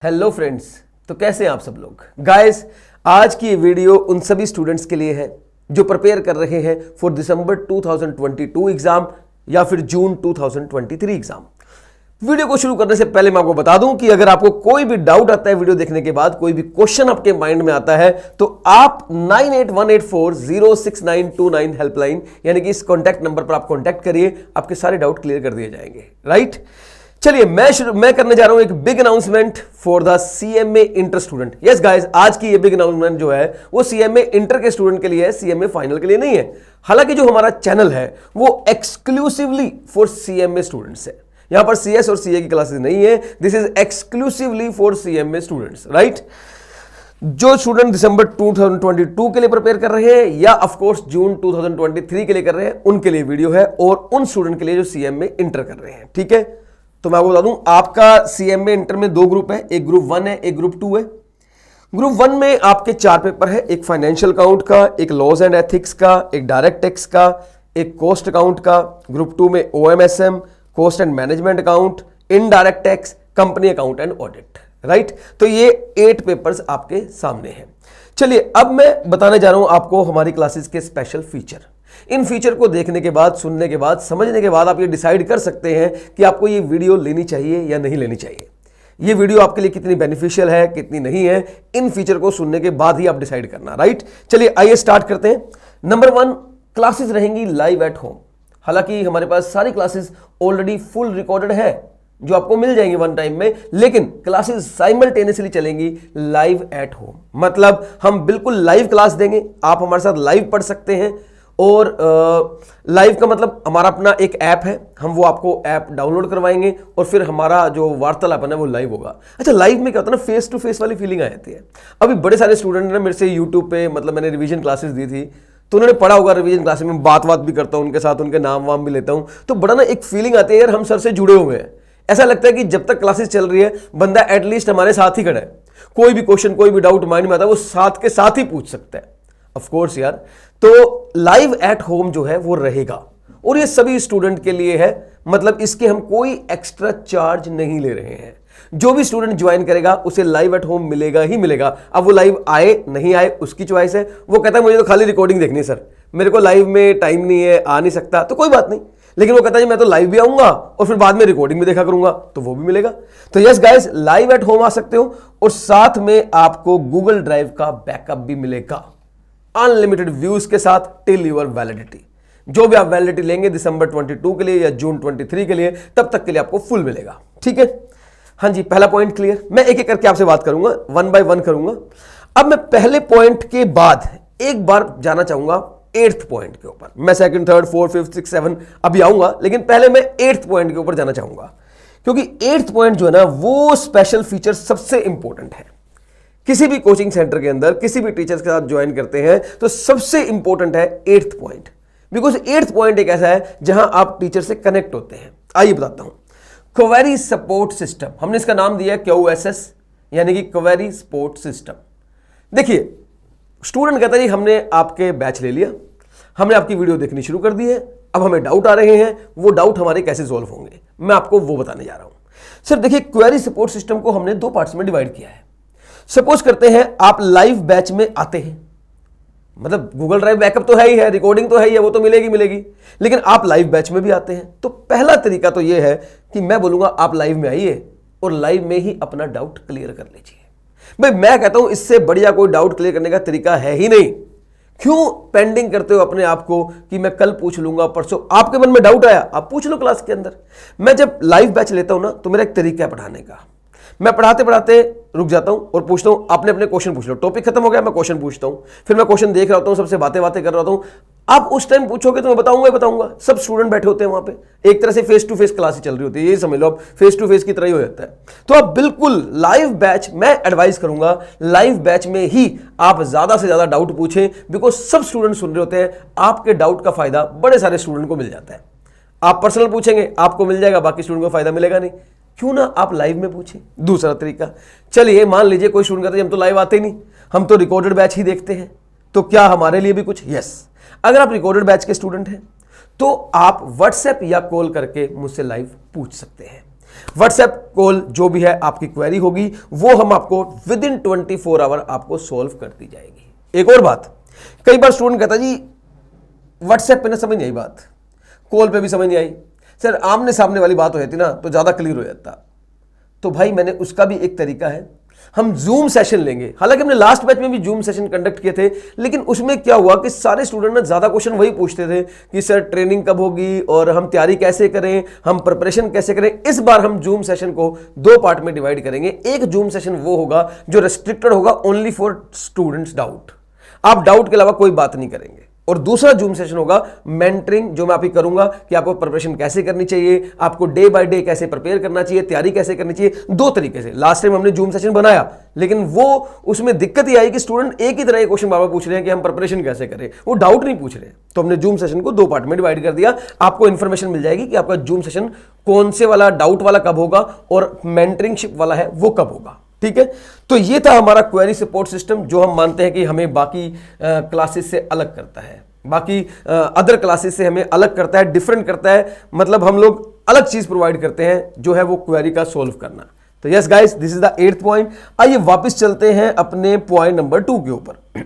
Hello friends, तो कैसे हैं आप सब लोग। गाइस, आज की ये वीडियो उन सभी स्टूडेंट्स के लिए है जो प्रिपेयर कर रहे हैं फॉर दिसंबर 2022 एग्जाम या फिर जून 2023 एग्जाम। वीडियो को शुरू करने से पहले मैं आपको बता दूं कि अगर आपको कोई भी डाउट आता है वीडियो देखने के बाद, कोई भी क्वेश्चन आपके माइंड में आता है, तो आप 9818406929 हेल्पलाइन यानी कि इस कॉन्टैक्ट नंबर पर आप कॉन्टैक्ट करिए, आपके सारे डाउट क्लियर कर दिए जाएंगे। राइट, चलिए मैं करने जा रहा हूं एक big announcement for the CMA inter student. Yes guys, आज की ये बिग अनाउंसमेंट जो है वो सीएमए इंटर के स्टूडेंट के लिए है, सीएमए फाइनल के लिए नहीं है। हालांकि जो हमारा चैनल है वो एक्सक्लूसिवली फॉर सीएमए स्टूडेंट्स है। यहां पर सीएस और सीए की क्लासेस नहीं है, this is exclusively for CMA students. Right, जो स्टूडेंट दिसंबर 2022 के लिए प्रिपेयर कर रहे हैं या ऑफ कोर्स जून 2023 के लिए कर रहे हैं, उनके लिए वीडियो है, और उन स्टूडेंट के लिए जो सीएमए इंटर कर रहे हैं। ठीक है, तो मैं आपको बता दूं, आपका सीएमए इंटर में दो ग्रुप है, एक ग्रुप 1 है, एक ग्रुप 2 है। ग्रुप 1 में आपके 4 पेपर है, एक फाइनेंशियल अकाउंट का, एक लॉज एंड एथिक्स का, एक डायरेक्ट टैक्स का, एक कॉस्ट अकाउंट का। ग्रुप 2 में OMSM, cost and management account, indirect tax, company account and audit. Right, तो ये 8 पेपर्स आपके सामने हैं। चलिए, अब मैं बताने जा रहा हूं आपको हमारी क्लासेस के स्पेशल फीचर। इन फीचर को देखने के बाद, सुनने के बाद, समझने के बाद आप ये डिसाइड कर सकते हैं कि आपको ये वीडियो लेनी चाहिए या नहीं लेनी चाहिए। ये वीडियो आपके लिए कितनी बेनिफिशियल है, कितनी नहीं है, इन फीचर को सुनने के बाद ही आप डिसाइड करना। राइट, चलिए आइए स्टार्ट करते हैं। नंबर 1, क्लासेस रहेंगी लाइव एट होम। हालांकि हमारे पास सारी क्लासेस ऑलरेडी फुल रिकॉर्डेड है जो आपको मिल जाएंगे वन टाइम में, लेकिन क्लासेस साइमल्टेनियसली चलेंगी लाइव एट होम। मतलब हम बिल्कुल लाइव क्लास देंगे, आप हमारे साथ लाइव पढ़ सकते हैं। और लाइव का मतलब हमारा अपना एक ऐप है, हम वो आपको ऐप डाउनलोड करवाएंगे और फिर हमारा जो वार्तालाप है वो लाइव होगा। अच्छा, लाइव में क्या होता है ना, फेस टू फेस वाली फीलिंग आ जाती है। अभी बड़े सारे स्टूडेंट ने मेरे से यूट्यूब पे, मतलब मैंने रिवीजन क्लासेस दी थी, तो उन्होंने पढ़ा होगा। रिवीजन क्लासेस में बात भी करता हूँ उनके साथ, उनके नाम वाम भी लेता हूँ, तो बड़ा ना एक फीलिंग आती है यार, हम सर से जुड़े हुए हैं। ऐसा लगता है कि जब तक क्लासेस चल रही है बंदा एटलीस्ट हमारे साथ ही खड़ा है, कोई भी क्वेश्चन, कोई भी डाउट माइंड में आता है वो साथ के साथ ही पूछ सकता है। ऑफ कोर्स यार, तो लाइव एट होम जो है वो रहेगा और ये सभी स्टूडेंट के लिए है। मतलब इसके हम कोई एक्स्ट्रा चार्ज नहीं ले रहे हैं। जो भी स्टूडेंट ज्वाइन करेगा उसे लाइव एट होम मिलेगा ही मिलेगा। अब वो लाइव आए नहीं आए उसकी चॉइस है। वो कहता है मुझे तो खाली रिकॉर्डिंग देखनी है सर, मेरे को लाइव में टाइम नहीं है, आ नहीं सकता, तो कोई बात नहीं। लेकिन वो कहता है मैं तो लाइव भी आऊंगा और फिर बाद में रिकॉर्डिंग भी देखा करूंगा, तो वो भी मिलेगा। तो yes guys, live at home आ सकते हो और साथ में आपको गूगल ड्राइव का बैकअप भी मिलेगा, अनलिमिटेड व्यूज के साथ टिल यूर वैलिडिटी। जो भी आप वैलिडिटी लेंगे दिसंबर 22 के लिए या जून 23 के लिए, तब तक के लिए आपको फुल मिलेगा। ठीक है, हाँ जी, पहला पॉइंट क्लियर। मैं एक एक करके आपसे बात करूंगा, 1 बाय 1 करूंगा। अब मैं पहले पॉइंट के बाद एक बार जाना चाहूंगा 8th पॉइंट के ऊपर। मैं 2nd, 3rd, 4th, 5th, 6th, 7th अभी आऊंगा, लेकिन पहले मैं 8th पॉइंट के ऊपर जाना चाहूंगा, क्योंकि 8th पॉइंट जो है ना वो स्पेशल फीचर सबसे इंपॉर्टेंट है। किसी भी कोचिंग सेंटर के अंदर किसी भी टीचर्स के साथ ज्वाइन करते हैं तो सबसे इंपॉर्टेंट है 8th point, because 8th point एक ऐसा है जहां आप टीचर से कनेक्ट होते हैं। आइए बताता हूं, क्वेरी सपोर्ट सिस्टम, हमने इसका नाम दिया है QSS, यानी कि क्वेरी सपोर्ट सिस्टम। देखिए, स्टूडेंट कहता है जी हमने आपके बैच ले लिया, हमने आपकी वीडियो देखनी शुरू कर दी है, अब हमें डाउट आ रहे हैं, वो डाउट हमारे कैसे सॉल्व होंगे, मैं आपको वो बताने जा रहा हूं। सर देखिए, क्वेरी सपोर्ट सिस्टम को हमने 2 पार्ट्स में डिवाइड किया है। सपोज करते हैं आप लाइव बैच में आते हैं, मतलब गूगल ड्राइव बैकअप तो है ही है, रिकॉर्डिंग तो है ही है, वो तो मिलेगी मिलेगी, लेकिन आप लाइव बैच में भी आते हैं। तो पहला तरीका तो ये है कि मैं बोलूंगा आप लाइव में आइए और लाइव में ही अपना डाउट क्लियर कर लीजिए। भाई मैं कहता हूं इससे बढ़िया कोई डाउट क्लियर करने का तरीका है ही नहीं। क्यों पेंडिंग करते हो अपने आप को कि मैं कल पूछ लूंगा, परसों? आपके मन में डाउट आया, आप पूछ लो क्लास के अंदर। मैं जब लाइव बैच लेता हूं ना, तो मेरा एक तरीका है पढ़ाने का। मैं पढ़ाते पढ़ाते रुक जाता हूं और पूछता हूं, आपने अपने क्वेश्चन पूछ लो, टॉपिक खत्म हो गया, मैं क्वेश्चन पूछता हूं, फिर मैं क्वेश्चन देख रहा होता हूं, सबसे बातें कर रहा होता हूं। आप उस टाइम पूछोगे तो मैं बताऊंगा। सब स्टूडेंट बैठे होते हैं वहां पे, एक तरह से फेस टू फेस क्लास ही चल रही होती है, ये समझ लो आप, फेस टू फेस की तरह ही हो जाता है। तो आप बिल्कुल लाइव बैच, मैं एडवाइस करूंगा लाइव बैच में ही आप ज्यादा से ज्यादा डाउट पूछें, बिकॉज सब स्टूडेंट सुन रहे होते हैं, आपके डाउट का फायदा बड़े सारे स्टूडेंट को मिल जाता है। आप पर्सनल पूछेंगे आपको मिल जाएगा, बाकी स्टूडेंट को फायदा मिलेगा नहीं। क्यों ना आप लाइव में पूछें। दूसरा तरीका, चलिए मान लीजिए कोई स्टूडेंट कहता है हम तो लाइव आते ही नहीं, हम तो रिकॉर्डेड बैच ही देखते हैं, तो क्या हमारे लिए भी कुछ? यस, अगर आप रिकॉर्डेड बैच के स्टूडेंट हैं तो आप व्हाट्सएप या कॉल करके मुझसे लाइव पूछ सकते हैं। व्हाट्सएप कॉल जो भी है आपकी क्वेरी होगी वो हम आपको विद इन 24 आवर आपको सॉल्व कर दी जाएगी। एक और बात, कई बार स्टूडेंट कहता जी व्हाट्सएप पे ना समझ नहीं आई बात, कॉल पे भी समझ नहीं आई, सर आमने सामने वाली बात हो जाती ना तो ज्यादा क्लियर हो जाता। तो भाई मैंने उसका भी एक तरीका है, हम जूम सेशन लेंगे। हालांकि हमने लास्ट बैच में भी जूम सेशन कंडक्ट किए थे, लेकिन उसमें क्या हुआ कि सारे स्टूडेंट ना ज्यादा क्वेश्चन वही पूछते थे कि सर ट्रेनिंग कब होगी और हम तैयारी कैसे करें, हम प्रिपरेशन कैसे करें। इस बार हम जूम सेशन को 2 पार्ट में डिवाइड करेंगे। एक जूम सेशन वो होगा जो रेस्ट्रिक्टेड होगा ओनली फॉर स्टूडेंट्स डाउट, आप डाउट के अलावा कोई बात नहीं करेंगे। और दूसरा जूम सेशन होगा मेंटरिंग, जो मैं आपको करूंगा कि आपको प्रिपरेशन कैसे करनी चाहिए, आपको डे बाय डे कैसे प्रिपेयर करना चाहिए, तैयारी कैसे करनी चाहिए, 2 तरीके से। लास्ट टाइम हमने जूम सेशन बनाया, लेकिन वो उसमें दिक्कत ही आई कि स्टूडेंट एक ही तरह के क्वेश्चन बार बार पूछ रहे हैं कि हम प्रिपरेशन कैसे करें, वो डाउट नहीं पूछ रहे। तो हमने जूम सेशन को 2 पार्ट में डिवाइड कर दिया। आपको इंफॉर्मेशन मिल जाएगी कि आपका जूम सेशन कौन से वाला डाउट वाला कब होगा और मेंटरिंगशिप वाला है वो कब होगा। ठीक है, तो ये था हमारा क्वेरी सपोर्ट सिस्टम, जो हम मानते हैं कि हमें बाकी क्लासेस से अलग करता है, बाकी अदर क्लासेस से हमें अलग करता है, डिफरेंट करता है। मतलब हम लोग अलग चीज प्रोवाइड करते हैं जो है वो क्वेरी का सोल्व करना। तो yes guys, this is the 8th point. आइए वापस चलते हैं अपने पॉइंट नंबर 2 के ऊपर।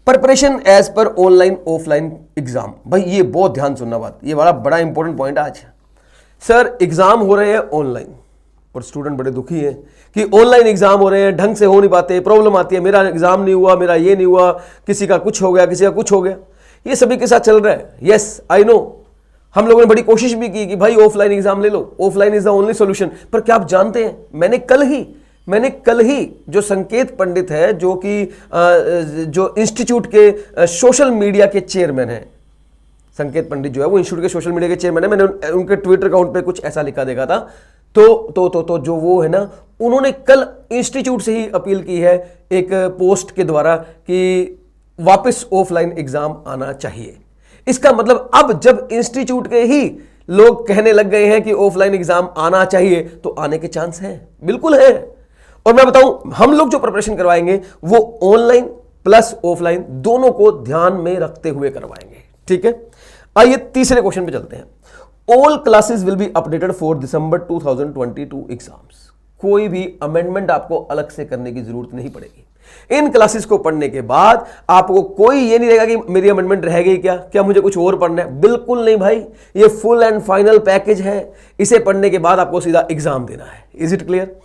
Preparation as per online offline exam. भाई ये बहुत ध्यान सुनना बात, ये बड़ा इंपॉर्टेंट पॉइंट आज। सर एग्जाम हो रहे हैं ऑनलाइन और स्टूडेंट बड़े दुखी हैं कि ऑनलाइन एग्जाम हो रहे हैं, ढंग से हो नहीं पाते, प्रॉब्लम आती है, मेरा एग्जाम नहीं हुआ, मेरा ये नहीं हुआ, किसी का कुछ हो गया, किसी का कुछ हो गया। ये सभी के साथ चल रहा है। यस आई नो, हम लोगों ने बड़ी कोशिश भी की कि भाई ऑफलाइन एग्जाम ले लो, offline is the only solution. पर क्या आप जानते हैं, मैंने कल ही जो संकेत पंडित है, जो कि जो इंस्टीट्यूट के सोशल मीडिया के चेयरमैन हैं, संकेत पंडित जो है वो इंस्टीट्यूट के सोशल मीडिया के चेयरमैन है, मैंने उनके ट्विटर अकाउंट पे कुछ ऐसा लिखा देखा था। तो जो वो है ना, उन्होंने कल इंस्टीट्यूट से ही अपील की है एक पोस्ट के द्वारा कि वापस ऑफलाइन एग्जाम आना चाहिए। इसका मतलब अब जब इंस्टीट्यूट के ही लोग कहने लग गए हैं कि ऑफलाइन एग्जाम आना चाहिए, तो आने के चांस हैं, बिल्कुल है। और मैं बताऊं, हम लोग जो प्रिपरेशन करवाएंगे वो ऑनलाइन प्लस ऑफलाइन दोनों को ध्यान में रखते हुए करवाएंगे। ठीक है, आइए तीसरे क्वेश्चन पे चलते हैं। All classes will be updated for December 2022 exams. कोई भी अमेंडमेंट आपको अलग से करने की जरूरत नहीं पड़ेगी। इन क्लासेस को पढ़ने के बाद आपको कोई ये नहीं रहेगा कि मेरी अमेंडमेंट रह गई, क्या मुझे कुछ और पढ़ना है। बिल्कुल नहीं भाई, ये फुल एंड फाइनल पैकेज है। इसे पढ़ने के बाद आपको सीधा एग्जाम देना है। Is it clear?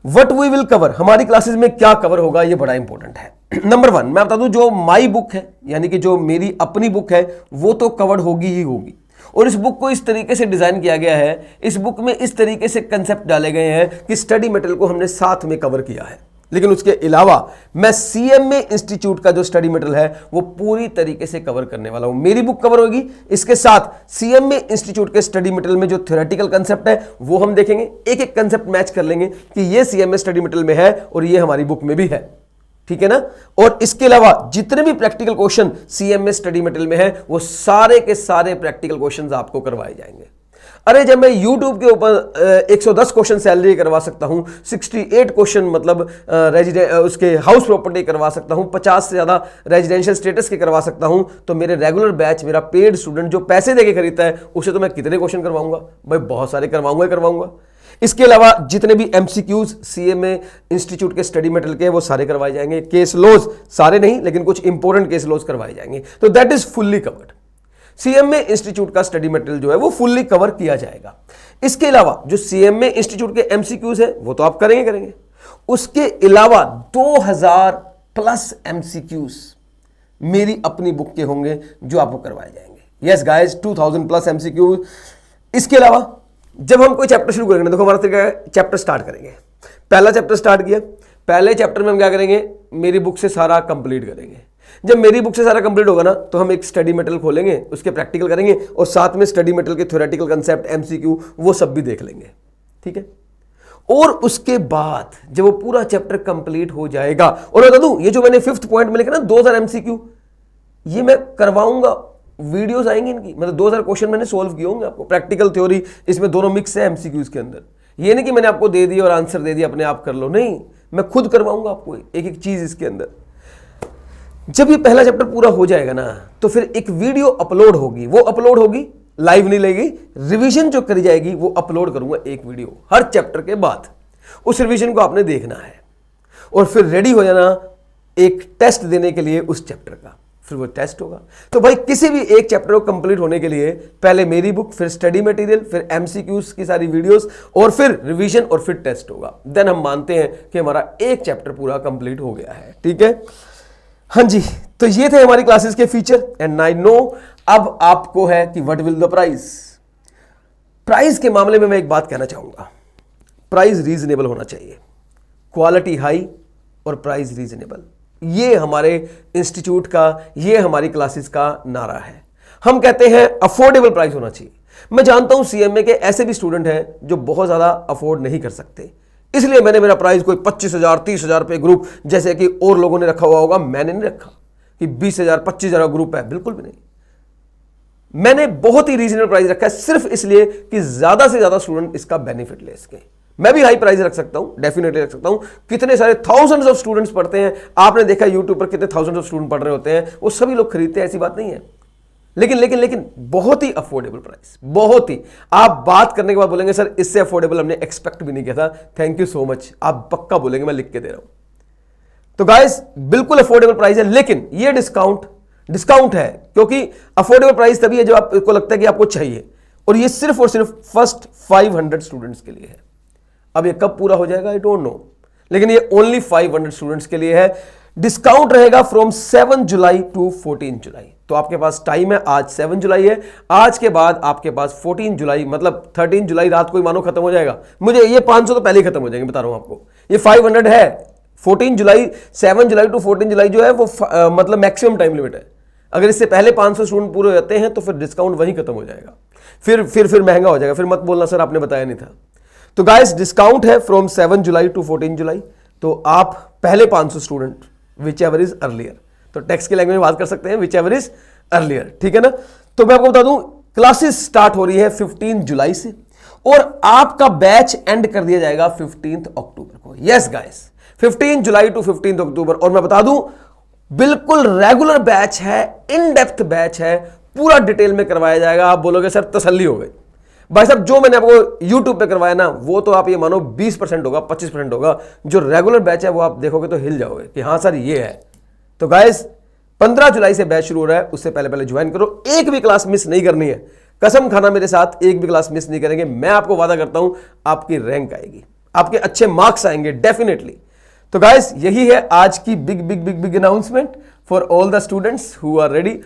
What we will cover, हमारी क्लासेस में क्या कवर होगा, ये बड़ा इंपॉर्टेंट है। नंबर 1 मैं बता दूं, जो माई बुक है यानी कि जो मेरी अपनी बुक है वो तो कवर होगी ही होगी। और इस बुक को इस तरीके से डिजाइन किया गया है, इस बुक में इस तरीके से कंसेप्ट डाले गए हैं कि स्टडी मटेरियल को हमने साथ में कवर किया है। लेकिन उसके अलावा मैं सीएमए इंस्टीट्यूट का जो स्टडी मटेरियल है वो पूरी तरीके से कवर करने वाला हूं। मेरी बुक कवर होगी, इसके साथ सीएमए इंस्टीट्यूट के स्टडी मटेरियल में जो थ्योरेटिकल कंसेप्ट है वो हम देखेंगे, एक एक कंसेप्ट मैच कर लेंगे कि ये सीएमए स्टडी मटेरियल में है और ये हमारी बुक में भी है। ठीक है ना? और इसके अलावा जितने भी practical question CMA study material में है वो सारे के सारे प्रैक्टिकल क्वेश्चंस आपको करवाए जाएंगे। अरे जब मैं YouTube के ऊपर 110 क्वेश्चन सैलरी करवा सकता हूं, 68 क्वेश्चन मतलब उसके हाउस प्रॉपर्टी करवा सकता हूं, 50 से ज्यादा रेजिडेंशियल स्टेटस के करवा सकता हूं, तो मेरे रेगुलर बैच, मेरा पेड स्टूडेंट जो पैसे देके खरीदता है, उसे तो मैं कितने क्वेश्चन करवाऊंगा भाई? बहुत सारे करवाऊंगा। इसके अलावा जितने भी एमसीक्यूज सीएमए इंस्टीट्यूट के स्टडी मटेरियल के वो सारे करवाए जाएंगे। केस लॉज सारे नहीं, लेकिन कुछ इंपॉर्टेंट केस लॉज करवाए जाएंगे। तो that is fully covered. CMA institute का स्टडी मटेरियल जो है वो फुल्ली कवर किया जाएगा। इसके अलावा जो सीएमए इंस्टीट्यूट के एमसीक्यूज है वो तो आप करेंगे। उसके अलावा 2000 प्लस एमसीक्यूज मेरी अपनी बुक के होंगे जो आपको करवाए जाएंगे। Yes guys, 2000 plus MCQs. इसके अलावा जब हम कोई चैप्टर शुरू करेंगे, देखो हमारा तरीका है, चैप्टर स्टार्ट करेंगे। पहला चैप्टर स्टार्ट किया, पहले चैप्टर में हम क्या करेंगे, मेरी बुक से सारा कंप्लीट करेंगे। जब मेरी बुक से सारा कंप्लीट होगा ना, तो हम एक स्टडी मटेरियल खोलेंगे, उसके प्रैक्टिकल करेंगे और साथ में स्टडी मटेरियल के थ्योरेटिकल कंसेप्ट, एमसीक्यू, वो सब भी देख लेंगे। ठीक है? और उसके बाद जब वो पूरा चैप्टर कंप्लीट हो जाएगा, और बता दूं, ये जो मैंने 5th पॉइंट में लिखा ना 2000 एमसीक्यू, ये मैं करवाऊंगा, वीडियोस आएंगी इनकी, मतलब 2000 क्वेश्चन मैंने सोल्व किए होंगे आपको, प्रैक्टिकल थ्योरी, इसमें दोनों मिक्स है एमसीक्यूज के अंदर। ये नहीं कि मैंने आपको दे दिया और आंसर दे दिया अपने आप कर लो, नहीं, मैं खुद करवाऊंगा आपको एक एक चीज इसके अंदर। जब ये पहला चैप्टर पूरा हो जाएगा ना, तो फिर एक वीडियो अपलोड होगी, वो अपलोड होगी लाइव नहीं लेगी, रिवीजन जो करी जाएगी वो अपलोड करूंगा एक वीडियो हर चैप्टर के बाद। उस रिवीजन को आपने देखना है और फिर रेडी हो जाना एक टेस्ट देने के लिए उस चैप्टर का, फिर वो टेस्ट होगा। तो भाई किसी भी एक चैप्टर को कंप्लीट होने के लिए पहले मेरी बुक, फिर स्टडी मटेरियल, फिर एमसीक्यूज की सारी वीडियोस और फिर रिवीजन और फिर टेस्ट होगा। देन हम मानते हैं कि हमारा एक चैप्टर पूरा कंप्लीट हो गया है। ठीक है, हाँ जी, तो ये थे हमारी क्लासेस के फीचर एंड आई नो अब आपको है कि what will the price. Price के मामले में मैं एक बात कहना चाहूंगा, प्राइस रीजनेबल होना चाहिए, क्वालिटी हाई और प्राइस रीजनेबल। ये हमारे इंस्टीट्यूट का, ये हमारी क्लासेस का नारा है। हम कहते हैं अफोर्डेबल प्राइस होना चाहिए। मैं जानता हूं सीएमए के ऐसे भी स्टूडेंट हैं जो बहुत ज्यादा अफोर्ड नहीं कर सकते, इसलिए मैंने मेरा प्राइस कोई 25,000 30,000 रुपए ग्रुप जैसे कि और लोगों ने रखा हुआ होगा, मैंने नहीं रखा कि 20,000 25,000 ग्रुप है, बिल्कुल भी नहीं। मैंने बहुत ही रीजनेबल प्राइस रखा है सिर्फ इसलिए कि ज्यादा से ज्यादा स्टूडेंट इसका बेनिफिट ले सके। मैं भी हाई प्राइस रख सकता हूं, डेफिनेटली रख सकता हूं। कितने सारे थाउजेंड्स ऑफ स्टूडेंट्स पढ़ते हैं, आपने देखा यूट्यूब पर कितने थाउजेंड्स ऑफ स्टूडेंट पढ़ रहे होते हैं, वो सभी लोग खरीदते हैं, ऐसी बात नहीं है। लेकिन लेकिन लेकिन बहुत ही अफोर्डेबल प्राइस, बहुत ही। आप बात करने के बाद बोलेंगे सर इससे अफोर्डेबल हमने एक्सपेक्ट भी नहीं किया था, थैंक यू सो मच, आप पक्का बोलेंगे, मैं लिख के दे रहा हूं। तो गाइस बिल्कुल अफोर्डेबल प्राइस है, लेकिन ये डिस्काउंट है, क्योंकि अफोर्डेबल प्राइस तभी है जब आपको लगता है कि आपको चाहिए, और ये सिर्फ और सिर्फ फर्स्ट 500 स्टूडेंट्स के लिए है। अब ये कब पूरा हो जाएगा आई डोंट नो, लेकिन ये ओनली 500 स्टूडेंट्स के लिए है। डिस्काउंट रहेगा फ्रॉम 7 जुलाई टू 14 जुलाई। तो आपके पास टाइम है, आज 7 जुलाई है, आज के बाद आपके पास 14 जुलाई मतलब 13 जुलाई रात को ही मानो खत्म हो जाएगा। मुझे ये 500 तो पहले ही खत्म हो जाएंगे, बता रहा हूं आपको। ये 500 है 14 जुलाई, 7 जुलाई टू 14 जुलाई जो है वो मतलब मैक्सिमम टाइम लिमिट है। अगर इससे पहले 500 स्टूडेंट पूरे हो जाते हैं तो फिर डिस्काउंट वहीं खत्म हो जाएगा, फिर महंगा हो जाएगा, फिर मत बोलना सर आपने बताया नहीं था। तो गाइस डिस्काउंट है फ्रॉम 7 जुलाई टू 14 जुलाई। तो आप पहले 500 student which ever is earlier, तो टेक्स्ट की लैंग्वेज में बात कर सकते हैं, विच एवर इज अर्लियर, ठीक है ना। तो मैं आपको बता दूं क्लासेस स्टार्ट हो रही है 15 जुलाई से और आपका बैच एंड कर दिया जाएगा 15 अक्टूबर को। यस गाइस, 15 जुलाई टू 15 अक्टूबर। और मैं बता दूं बिल्कुल रेगुलर बैच है, इन डेप्थ बैच है, पूरा डिटेल में करवाया जाएगा। आप बोलोगे सर तसल्ली हो गई। भाई साहब जो मैंने आपको YouTube पे करवाया ना, वो तो आप ये मानो 20% होगा, 25% होगा। जो रेगुलर बैच है वो आप देखोगे तो हिल जाओगे कि हाँ सर ये है। तो गाइस 15 जुलाई से बैच शुरू हो रहा है, उससे पहले पहले ज्वाइन करो। एक भी क्लास मिस नहीं करनी है, कसम खाना मेरे साथ, एक भी क्लास मिस नहीं करेंगे। मैं आपको वादा करता हूं आपकी रैंक आएगी, आपके अच्छे मार्क्स आएंगे डेफिनेटली। तो गाइस यही है आज की big announcement for all the students who are ready.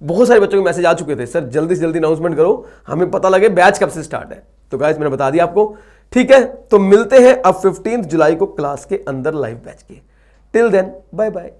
बहुत सारे बच्चों के मैसेज आ चुके थे, सर जल्दी से जल्दी अनाउंसमेंट करो, हमें पता लगे बैच कब से स्टार्ट है। तो गाइस मैंने बता दिया आपको, ठीक है। तो मिलते हैं अब 15 जुलाई को क्लास के अंदर लाइव बैच के। Till then bye bye.